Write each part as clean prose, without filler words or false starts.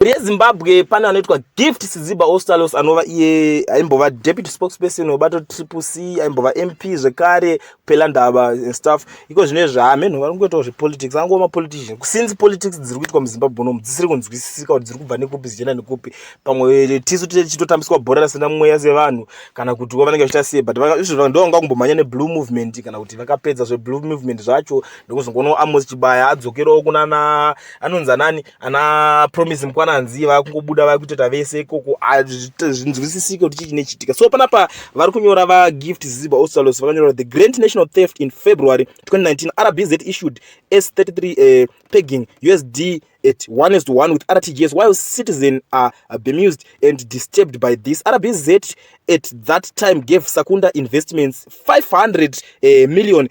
Zimbabwe pane anoitwa Gift Siziba Ostallos anova iye aimbova deputy spokesperson webato triple C, aimbova MP zvekare pelandaba and stuff. Iko zvine zvamenhu vari kungoitawo zvepolitics, angova mapolitician. Since politics dziri kuitwa muZimbabwe nomu dzisiri kunzwisisika kuti dziri kubva nekupi zichienda nekupi. Pamwe tisu tichitotambiswa bhora rasina mweya sevanhu kana kuti vanenge vachiita sei, but izvo ndo vanga kumbomhanya neblue movement kana kuti vakapedza zveblue movement zvacho ndokuzongoona Amos Chibaya adzokerawo kunana anonzi nani ana promise mukwananzi vakungobuda vakutoita vese ikoko zvinzwisisika kuti chii chinechitika. So panapa vari kunyora vaGift Siziba Ostallos vakanyora the grand national theft in February 2019. RBZ issued S33 pegging USD at 1:1 with RTGS while citizens are bemused and disturbed by this. RBZ at that time gave Sakunda Investments 500 million.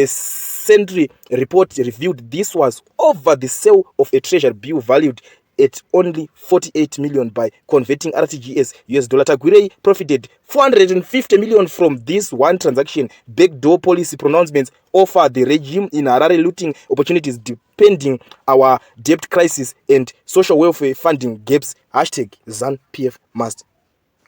Century report revealed this was over the sale of a treasury bill valued at only 48 million by converting RTGS US dollar. Tagwirei profited 450 million from this one transaction. Backdoor policy pronouncements offer the regime in Harare looting opportunities depending our debt crisis and social welfare funding gaps. #ZANU-PF must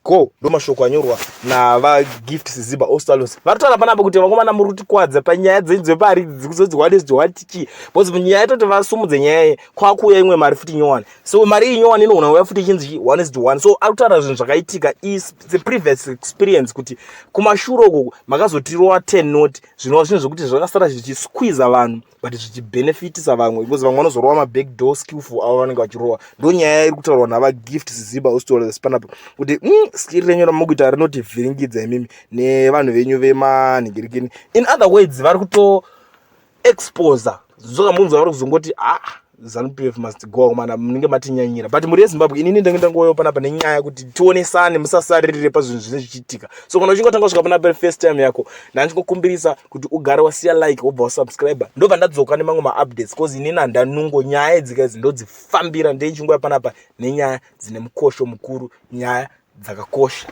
go. Ndo mashoko anyorwa na vaGift Siziba Ostallos. Varitaura panapa kuti vakomana muri kutikwadza panyaya dzenyu pari dzikuzodzi what is what chi. Because nyaya yacho kuti vasumudze nyaya kwakuya imwe mari futi nyowani. So mari inyowani inoona uya futi chinzi 1:1. So arikutaura zvinhu zvakaitika is the previous experience kuti kumashuro uko makazotirowa 10 note zvinova zvinhu zvokuti zvakasara zvichisqueeze vanhu but zvichibenefitisa vamwe because vamwe vanozorowa mabackdoor skillful avo vanenge vachirowa. Ndo nyaya iri kutaurwa navaGift Siziba Ostallos panapa kuti skiri renyu ramukuita rinoti vhiringidza imimi nevanhu venyu vemanhingirikini. In other words vari kuto expose zoka munzwa vari kuzongoti ZANU-PF must go mana munenge matinyanyira, but muri yeZimbabwe inini ndenge ngoyo panapa nenyaya kuti tionesane musasaririre pazvinhu zvine zvichiitika. So kana uchingotanga kusvika panapa first time yako ndandikukumbirisa kuti ugare wasiya like wobva wasubscribe ndobva ndadzoka nemamwe maupdates because inini handanungo nyaya idzika idzi ndodzifambira ndechingoya panapa nenyaya dzine mukosho mukuru, nyaya dzakakosha.